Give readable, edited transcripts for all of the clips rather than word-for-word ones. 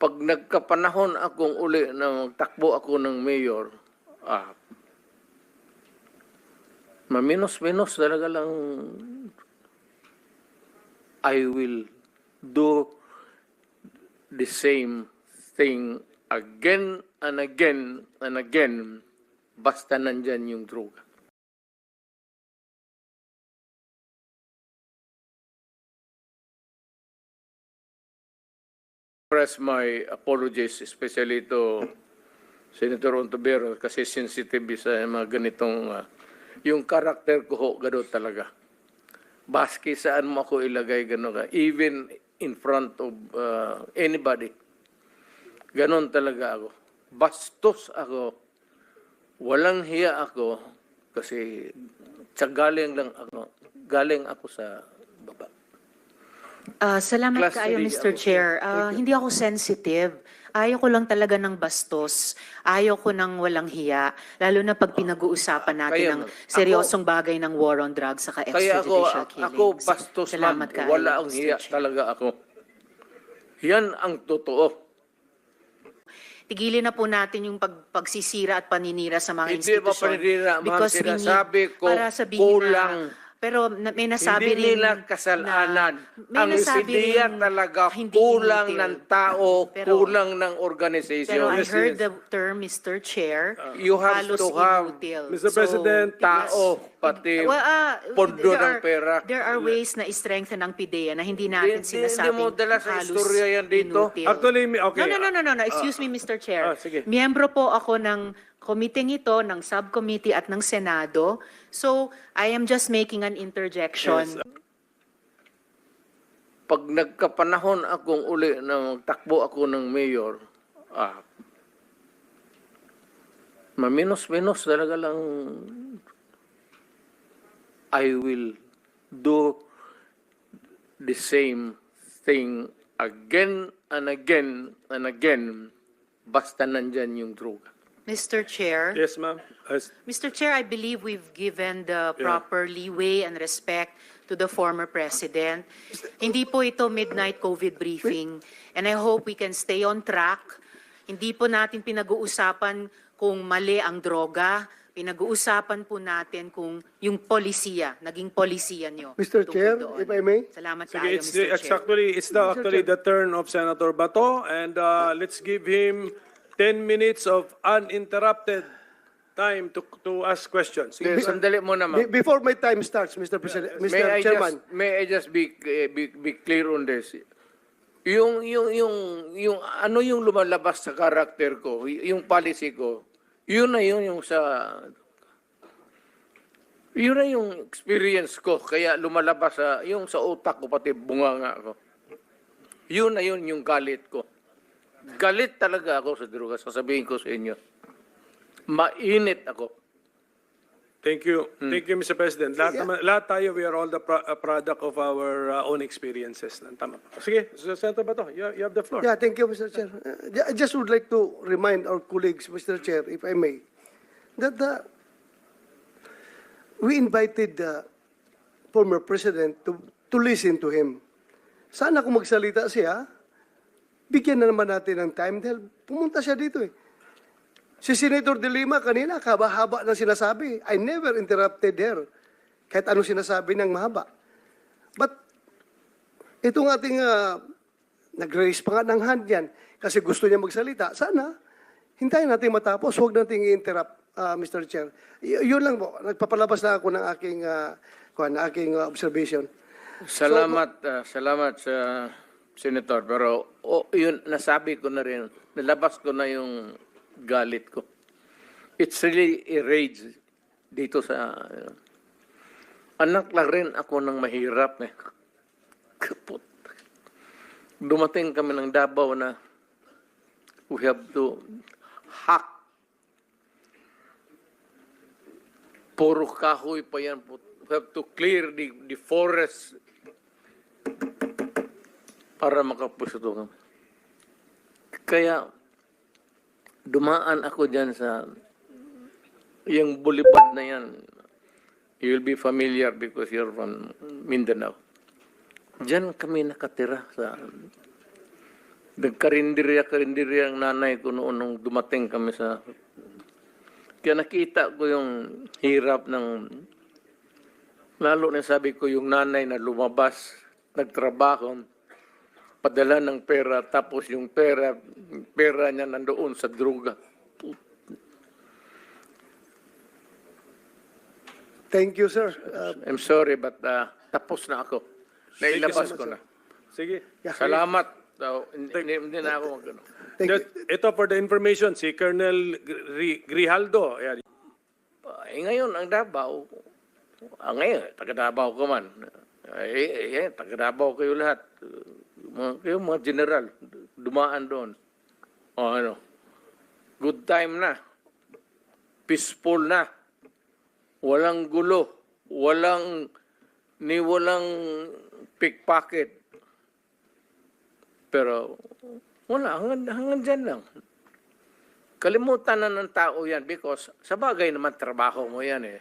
pag nagkapanahon akong uli na magtakbo ako ng mayor, maminos-minos talaga lang I will do the same thing again and again and again basta nandyan yung droga. Express my apologies, especially to Senator Ontiveros kasi sensitive sa mga ganitong yung karakter ko ho, gano'n talaga. Baski saan mo ako ilagay gano'n ka, even in front of anybody. Gano'n talaga ako. Bastos ako. Walang hiya ako kasi galing ako sa baba. Salamat Class kaayo, three, Mr. ako. Chair. Hindi ako sensitive. Ayaw ko lang talaga ng bastos. Ayaw ko ng walang hiya. Lalo na pag pinag-uusapan natin Kaya, ng ma'am, seryosong bagay ng war on drugs saka Kaya extrajudicial killings. ako bastos, ma'am. Salamat kaayo, Wala ang Mr. hiya Chair. talaga ako. Yan ang totoo. Tigilin na po natin yung pagsisira at paninira sa mga Hindi ba institusyon. paninira, ma'am? Because we need- Sinasabi ko, para sabihin kulang. pero may nasabi Hindi rin nila kasalanan. may Ang nasabi ideya rin talaga hindi kulang inutil. ng tao, Pero- kulang ng organization. Pero I heard the term, Mr. Chair, You have halos to have, inutil. Mr. President, tao, pati pondo ng pera. There are ways na i-strengthen ang PIDEA na hindi natin Hindi sinasabing mo dala sa halos istorya yan dito. inutil. Actually, okay. No. Excuse me, Mr. Chair. sige. Miyembro po ako ng committee ito, ng subcommittee at ng Senado. So, I am just making an interjection. Pag nagkapanahon akong uli na magtakbo ako ng mayor, maminos-minos talaga lang I will do the same thing again and again and again basta nandyan yung droga. Mr. Chair. Yes, ma'am. Mr. Chair, I believe we've given the proper leeway and respect to the former president. Hindi po ito midnight COVID briefing, and I hope we can stay on track. Hindi po natin pinag-uusapan kung mali ang droga. Pinag-uusapan po natin kung yung polisiya, naging polisiya nyo. Mr. tungkol Chair, doon. if I may. Salamat Sige, tayo, Mr. Chair. it's actually the turn of Senator Bato, and let's give him 10 minutes of uninterrupted time to ask questions. Sige, sandali mo naman. Before my time starts, Mr. President, Mr. Chairman. May I just be clear on this? Yung ano yung lumalabas sa karakter ko, yung policy ko, yun na yung experience ko, kaya lumalabas yung sa utak ko, pati bunganga ko. Yun na yung galit ko. Galit talaga ako sa droga, sasabihin ko sa inyo. Mainit ako. Thank you. Thank you, Mr. President. Lahat tayo, we are all the product of our own experiences. Tama. Sige, Senator Bato, you have the floor. Yeah, thank you, Mr. Chair. I just would like to remind our colleagues, Mr. Chair, if I may, that we invited the former president to listen to him. Sana kung magsalita siya, bigyan na naman natin ng time dahil pumunta siya dito eh. Si Senator De Lima kanina, haba-haba ng sinasabi. I never interrupted her. Kahit anong sinasabi ng mahaba. But, itong ating nag-raise pa nga ng hand yan kasi gusto niya magsalita. Sana, hintayin natin matapos. Huwag natin i-interrupt, Mr. Chair. Yun lang po. Nagpapalabas na ako ng aking observation. Salamat sa Senator, pero yun, nasabi ko na rin, nalabas ko na yung galit ko. It's really a rage dito sa... anak lang rin ako ng mahirap. Kaput. Dumating kami ng Davao na we have to hack. Puro kahoy pa yan. We have to clear the forest para makapusto kami. Kaya, dumaan ako dyan sa yung bulibad na yan. You will be familiar because you're from Mindanao. Diyan kami nakatira sa Nagkarinderya ang nanay ko noon nung dumating kami sa... Kaya nakita ko yung hirap ng... Lalo na sabi ko yung nanay na lumabas, nagtrabaho, padala ng pera, tapos yung pera niya nandoon sa droga. Thank you, sir. I'm sorry, but tapos na ako. Nailabas ko na. Sige. Salamat. Hindi na ako mag-ano. Thank you. Ito for the information, si Colonel Grijaldo. Ayan. Ngayon, ang Davao, ngayon, taga-Davao ko man. Taga-Davao kayo lahat. Kayo mga general, dumaan doon. O ano, good time na. Peaceful na. Walang gulo. Walang pickpocket. Pero, wala, hanggang dyan lang. Kalimutan na ng tao yan because sa bagay naman trabaho mo yan eh.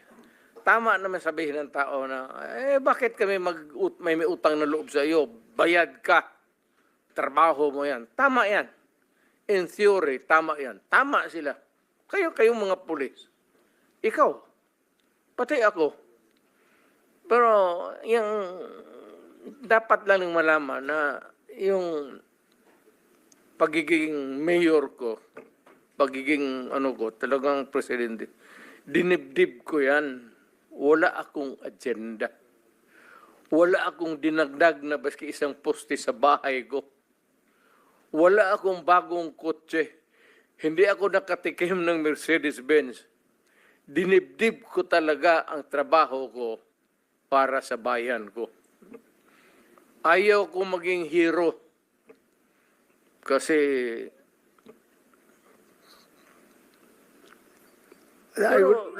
Tama naman sabihin ng tao na, bakit kami may utang na loob sa iyo? Bayad ka. Trabaho mo yan. Tama yan. In theory, tama yan. Tama sila. Kayong mga pulis. Ikaw. Pati ako. Pero, yung dapat lang malaman na yung pagiging mayor ko, pagiging talagang presidente, dinibdib ko yan. Wala akong agenda. Wala akong dinagdag na baski isang poste sa bahay ko. Wala akong bagong kotse. Hindi ako nakatikim ng Mercedes-Benz. Dinibdib ko talaga ang trabaho ko para sa bayan ko. Ayaw ko maging hero. Kasi pero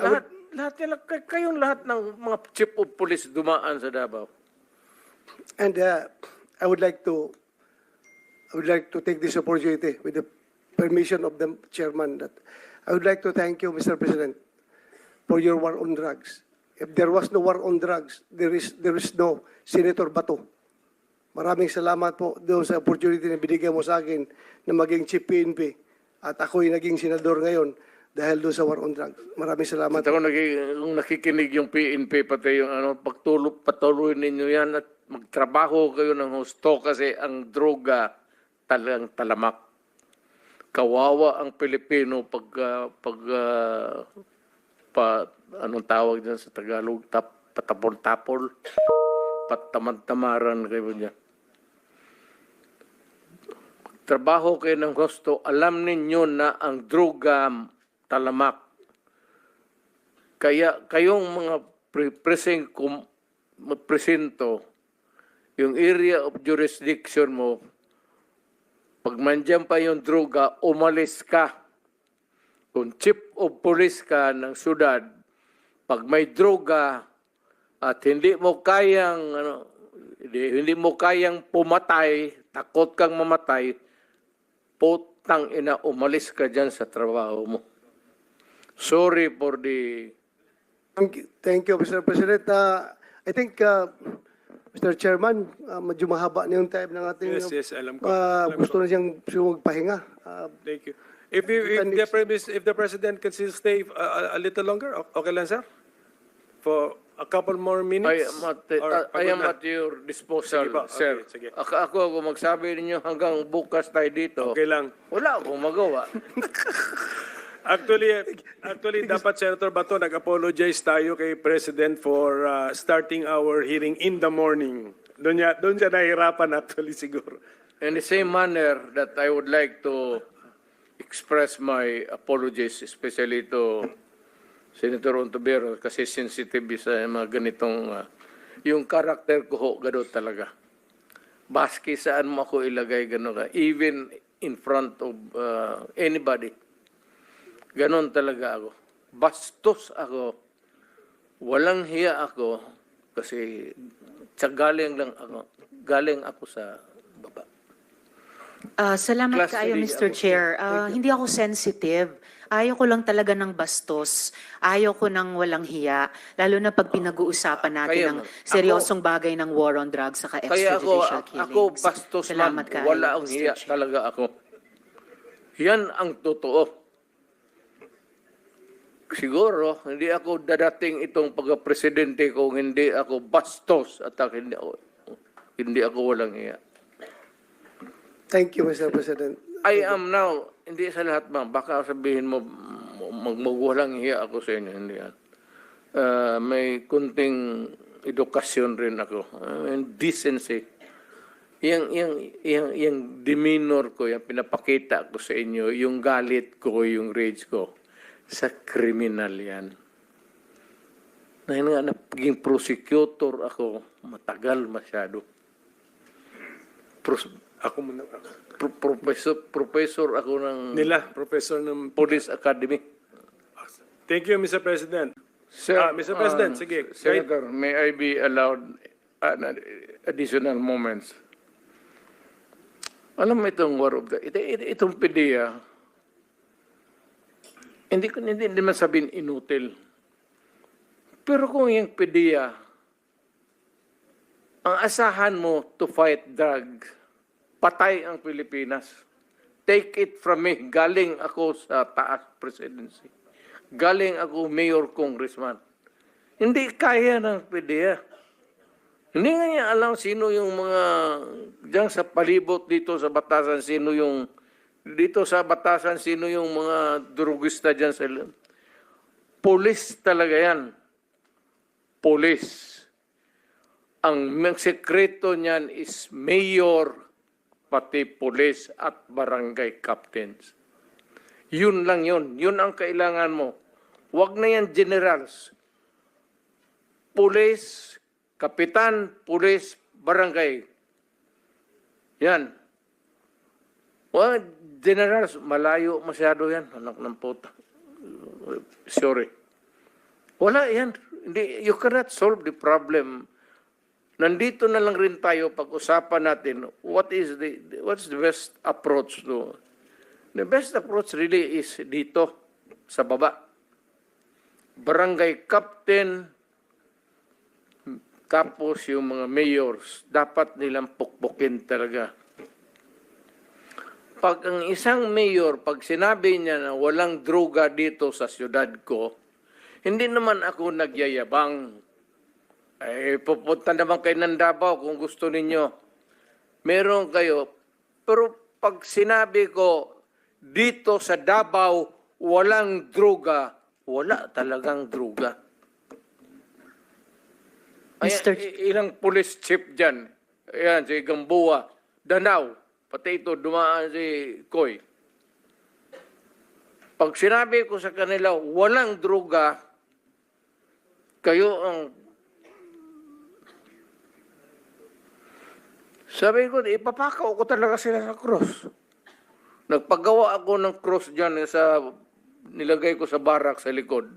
kayong lahat ng mga chief of police dumaan sa Davao. And I would like to take this opportunity with the permission of the chairman that I would like to thank you, Mr. President, for your war on drugs. If there was no war on drugs, there is no Senator Bato. Maraming salamat po doon sa opportunity na binigyan mo sa akin na maging chief PNP at ako'y naging senador ngayon dahil doon sa war on drugs. Maraming salamat. At ako kung nakikinig yung PNP pati yung patuloy ninyo yan at magtrabaho kayo ng husto kasi ang droga talagang talamak. Kawawa ang Pilipino anong tawag dyan sa Tagalog, patapol-tapol, patamad-tamaran kayo niya. Trabaho kayo ng gusto, alam ninyo na ang droga talamak. Kaya kayong mga presinto, yung area of jurisdiction mo, pag mandyan pa yung droga, umalis ka. Kung chief of police ka ng syudad, pag may droga at hindi mo kayang pumatay, takot kang mamatay, putang ina, umalis ka dyan sa trabaho mo. Sorry for the... Thank you, Mr. President. I think, Mr. Chairman, medyo mahaba na yung time ng ating... Yes, alam ko. Gusto na siyang magpahinga. Thank you. If the President can still stay a little longer, okay lang, sir? For a couple more minutes? I am at your disposal, Sige po, sir. okay, sige. Ako magsabi ninyo hanggang bukas tayo dito. Okay lang. Wala akong magawa. Actually, dapat Senator Bato, nag-apologize tayo kay President for starting our hearing in the morning. Doon siya nahihirapan actually siguro. In the same manner that I would like to express my apologies, especially to Senator Ontiveros, kasi sensitive sa mga ganitong, yung karakter ko ho, gano'n talaga. Baski saan mo ako ilagay, gano'n ka, even in front of anybody. Gano'n talaga ako. Bastos ako. Walang hiya ako, kasi galing ako sa baba. Salamat Class kayo, three, Mr. Chair. Hindi ako sensitive. Ayaw ko lang talaga ng bastos. Ayaw ko ng walang hiya. Lalo na pag pinag-uusapan natin Kaya, ng ma'am, seryosong bagay ng war on drugs saka Kaya extrajudicial killings. ako bastos, ma'am. Salamat kayo, Wala ang Mr. hiya Chair. talaga ako. Yan ang totoo. Siguro, hindi ako dadating itong pagka-presidente kung hindi ako bastos at hindi ako walang hiya. Thank you, Mr. President. I am now, hindi sa lahat, ma'am. Baka sabihin mo, magwalang hiya ako sa inyo. Hindi yan. May kunting edukasyon rin ako. And decency. Yung demeanor ko, yung pinapakita ko sa inyo, yung galit ko, yung rage ko, sa kriminal yan. Dahil nga, naging prosecutor ako, matagal masyado. Ako muna. Professor ako ng Professor ng... Police Academy. Thank you, Mr. President. Sir, Mr. President, sige. Senator, may I be allowed additional moments? Alam mo itong war of the... Itong PDEA, hindi naman sabihin inutil. Pero kung yung PDEA, ang asahan mo to fight drug, patay ang Pilipinas. Take it from me. Galing ako sa taas presidency. Galing ako mayor, congressman. Hindi kaya ng PDEA. Hindi nga niya alam sino yung mga, diyan sa palibot dito sa batasan, sino yung mga drugista diyan sa Police talaga yan. Police. Ang sekreto niyan is mayor, pati police at barangay captains. Yun lang yun. Yun ang kailangan mo. Huwag na yan generals. Police, kapitan, police, barangay. Yan. Well, generals, malayo masyado yan. Anak ng puta. Sorry. Wala yan. You cannot solve the problem. Nandito na lang rin tayo pag-usapan natin what's the best approach to. The best approach really is dito sa baba. Barangay captain, tapos yung mga mayors, dapat nilang pukpukin talaga. Pag ang isang mayor, pag sinabi niya na walang droga dito sa syudad ko, hindi naman ako nagyayabang. Pupunta naman kayo ng Davao kung gusto ninyo. Meron kayo. Pero pag sinabi ko, dito sa Davao, walang droga, wala talagang droga. Mr. Ilang police chief dyan. Ayan, si Gamboa, Danao, pati ito, dumaan si Koy. Pag sinabi ko sa kanila, walang droga, kayo ang... Sabi ko, ipapakaw ko talaga sila sa cross. Nagpagawa ako ng cross dyan nilagay ko sa barak sa likod.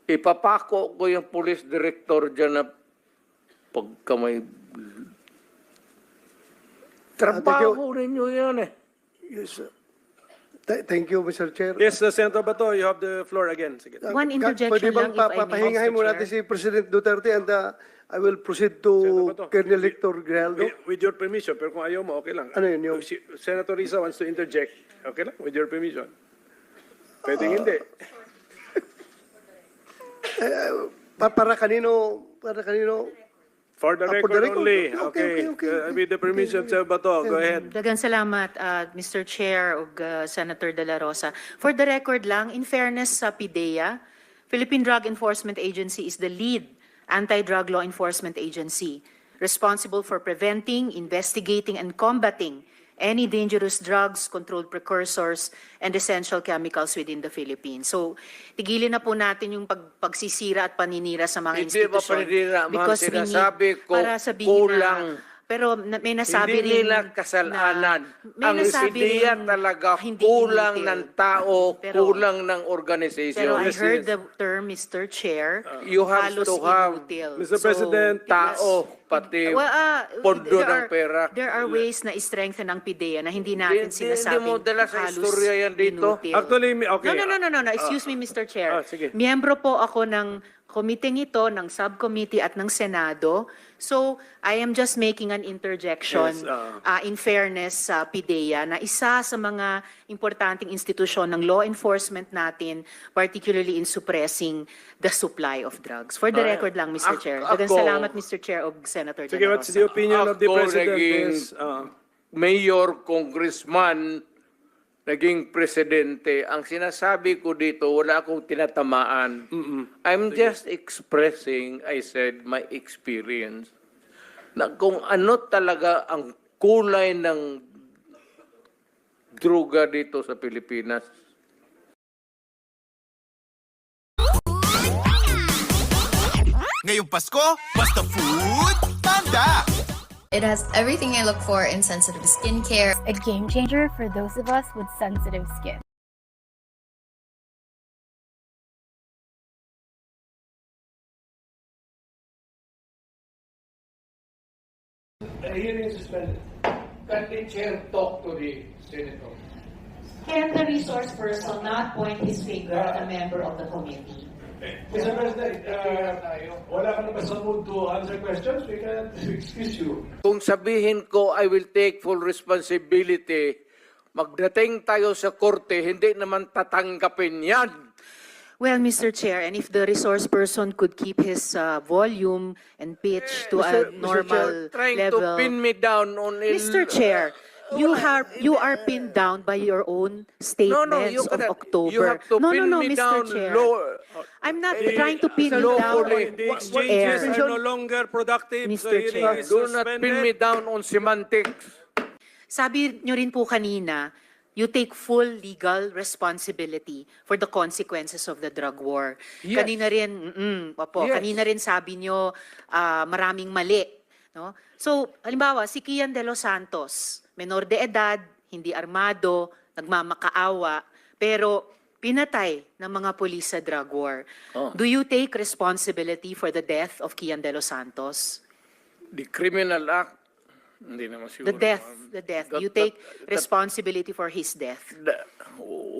Ipapako ko yung police director dyan na pagka may... Trabaho ninyo yan eh. Yes, sir. Thank you, Mr. Chair. Yes, Senator Bato, you have the floor again. Sige. One interjection Pwede bang lang, if I may, papahingahin Mr. mo Chair. natin si President Duterte and I will proceed to Senator Bato. Colonel Hector Grijaldo. With your permission, pero kung ayaw mo, okay lang. Ano yun, yung- Senator Risa wants to interject. Okay lang, with your permission. Pwedeng hindi. Para kanino, For the for the record record. only. Okay. With the permission, Senator Bato, go ahead. Dagan salamat, Mr. Chair ug Senator De La Rosa. For the record lang, in fairness sa PIDEA, Philippine Drug Enforcement Agency is the lead anti-drug law enforcement agency responsible for preventing, investigating, and combating any dangerous drugs, controlled precursors, and essential chemicals within the Philippines. So, tigilin na po natin yung pagsisira at paninira sa mga Hindi ba institusyon. paninira, ma'am? Because we need- Sinasabi ko, para sabihin kulang. pero may nasabi Hindi rin nila kasalanan. may Ang nasabi PIDEA rin talaga hindi kulang inutil. ng tao, Pero- kulang ng Pero organization. I Yes, heard yes. the term, Mr. Chair, You have halos to have inutil. Mr. President, tao, pati pondo ng pera. There are ways na i-strengthen ang PIDEA na hindi natin Hindi sinasabing mo dala sa halos istorya yan dito. inutil. Actually, okay. No. Excuse me, Mr. Chair. Sige. Miyembro po ako ng committee ito, ng subcommittee at ng Senado. So, I am just making an interjection Yes, in fairness sa PIDEA na isa sa mga importanteng institusyon ng law enforcement natin, particularly in suppressing the supply of drugs. For the record lang, Mr. Chair. Daghang ako- salamat, Mr. Chair, o Senator De Sige, La what's Rosa. the opinion of the Ako President naging is... mayor, congressman, naging presidente, ang sinasabi ko dito, wala akong tinatamaan. I'm just expressing, I said, my experience. Na kung ano talaga ang kulay ng droga dito sa Pilipinas. Ngayong Pasko, basta food, tanda! It has everything I look for in sensitive skincare. A game changer for those of us with sensitive skin. Can the chair talk to the senator? Can the resource person not point his finger at a member of the committee? Mr. President, wala ka na ba sa mood to answer questions? We can excuse you. Kung sabihin ko, I will take full responsibility, magdating tayo sa korte, hindi naman tatanggapin yan. Well, Mr. Chair, and if the resource person could keep his volume and pitch to a normal trying level. to pin me down on Mr. Chair, you are pinned down by your own statements you of cannot. October. You have to pin me Mr. down Chair. low. I'm not trying to pin you lawfully. down The on exchanges air. are no longer productive. Mr. The hearing Chair. is Do not pin me suspended. down on semantics. Sabi nyo rin po kanina, you take full legal responsibility for the consequences of the drug war. Yes. Kanina rin, Yes. kanina rin sabi nyo maraming mali. No? So, halimbawa, si Kian De Los Santos, menor de edad, hindi armado, nagmamakaawa, pero pinatay ng mga pulis sa drug war. Oh. Do you take responsibility for the death of Kian De Los Santos? The Criminal Act, hindi naman siguro. The death. You take that- responsibility for his death.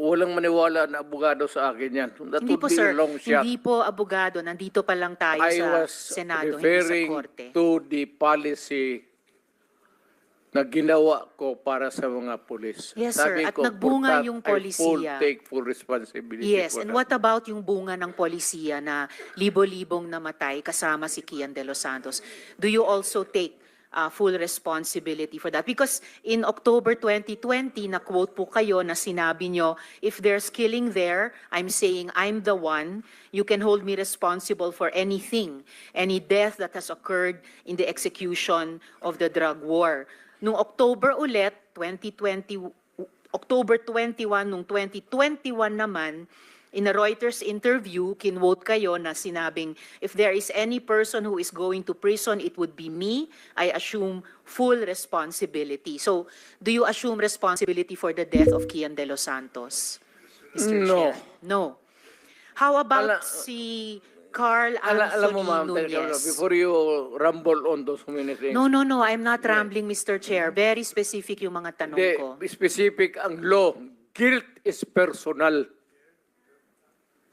Walang maniwala na abogado sa akin yan. That Hindi would po, be sir. a long shot. Hindi po abogado. Nandito pa lang tayo I sa was Senado, hindi sa referring Korte. to the policy na ginawa ko para sa mga pulis. Yes, sir. Sabi At ko, nagbunga for that, yung I polisiya. take full responsibility Yes, for and that. what about yung bunga ng polisiya na libo-libong namatay kasama si Kian De Los Santos? Do you also take full responsibility for that? Because in October 2020, na-quote po kayo na sinabi nyo, if there's killing there, I'm saying I'm the one. You can hold me responsible for anything, any death that has occurred in the execution of the drug war. Noong October ulit, October 21, nung 2021 naman, in a Reuters interview, kinwote kayo na sinabing, if there is any person who is going to prison, it would be me. I assume full responsibility. So, do you assume responsibility for the death of Kian De Los Santos, Mr. No. Chair? No. How about Ala- si Carl Anthony Alam mo, ma'am, Nunez? before you rumble on those many things, No, I'm not rambling, Mr. Chair. Very specific yung mga tanong ko. the specific ang law, guilt is personal.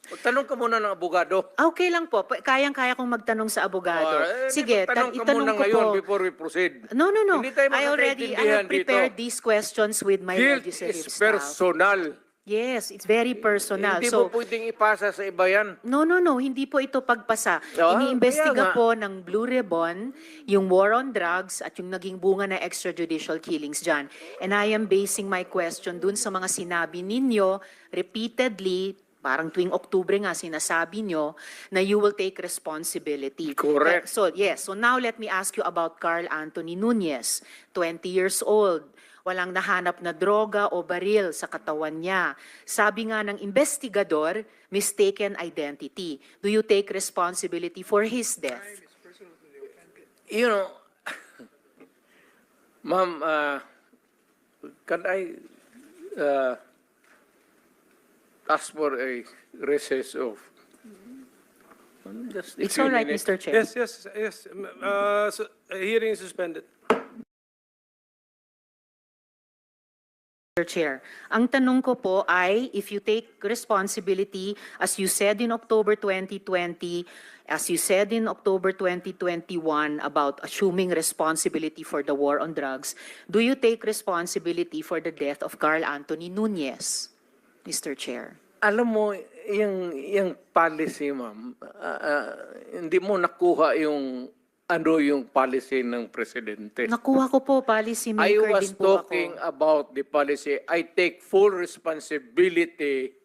Tanong ka muna ng abogado. Okay lang po. Kayang-kaya kong magtanong sa abogado. Sige, tanong ka itanong muna ko ngayon po. before we proceed. No. Hindi tayo I magkakaintindihan have prepared dito. these questions with my Guilt legislative is staff. personal. Yes, it's very personal. Hindi So, mo pwedeng ipasa sa iba yan. no, hindi po ito pagpasa. Ah, Iniimbestiga kaya nga. po ng Blue Ribbon yung war on drugs at yung naging bunga na extrajudicial killings dyan. And I am basing my question dun sa mga sinabi ninyo repeatedly, parang tuwing Oktubre nga sinasabi nyo, na you will take responsibility. Correct. So now let me ask you about Carl Anthony Nunez, 20 years old. Walang nahanap na droga o baril sa katawan niya. Sabi nga ng investigador, mistaken identity. Do you take responsibility for his death? You know, Ma'am, can I ask for a recess of just a It's few all right, minutes? Mr. Chair. Yes. Hearing is suspended. Mr. Chair, ang tanong ko po ay, if you take responsibility, as you said in October 2020, as you said in October 2021 about assuming responsibility for the war on drugs, do you take responsibility for the death of Carl Anthony Nunez, Mr. Chair? Alam mo, yung policy, ma'am, hindi mo nakuha yung yung policy ng presidente. Nakuha ko po, policy I maker was din po talking ako. about the policy. I take full responsibility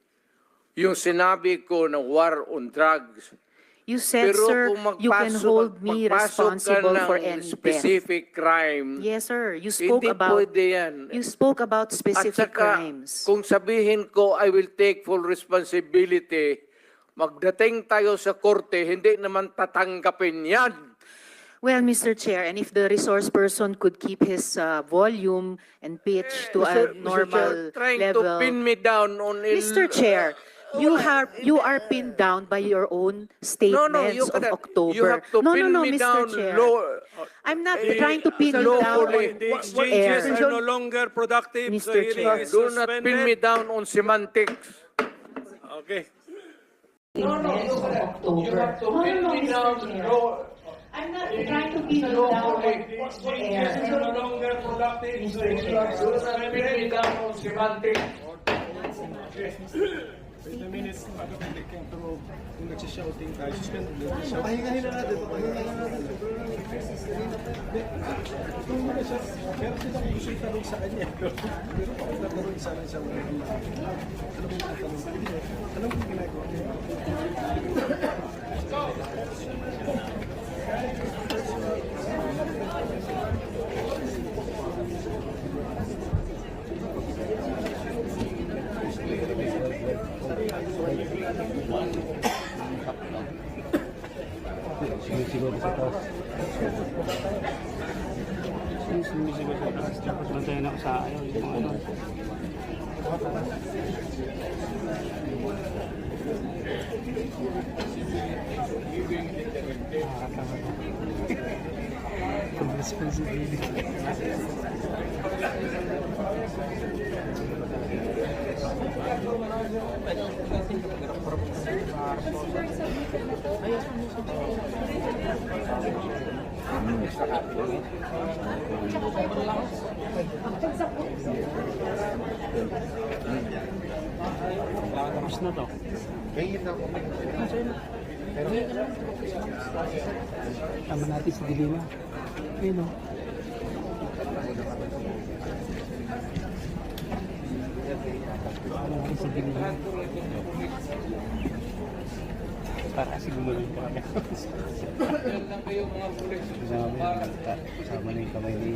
yung sinabi ko na war on drugs. You said, Pero sir, kung you can hold me responsible for any death. specific crime, Yes, sir. You spoke hindi about pwede yan. you spoke about At specific saka, crimes. kung sabihin ko, I will take full responsibility, magdating tayo sa korte, hindi naman tatanggapin yan. Well, Mr. Chair, and if the resource person could keep his volume and pitch to a normal trying level. to pin me down on Mr. Chair, you are pinned down by your own statements you of cannot. October. You have to pin no, me Mr. down Chair. low. I'm not trying to pin you lawfully. down The on exchanges air. are no longer productive. Mr. The hearing Chair. is Do not pin me suspended. down on semantics. Okay. You have to pin me down low. I'm not trying to pin you down This is no longer productive. So you have to pin me down on semantics. Pahingahin na natin. Pahingahin na natin. Tapos bantayan ako sa ayaw yung mga ano. Tapos na to. Tama natin sa Dilima. Ayun o. Tama natin sa Dilima. Para kasi gumaling pa kami. Kasama na yung kamay ni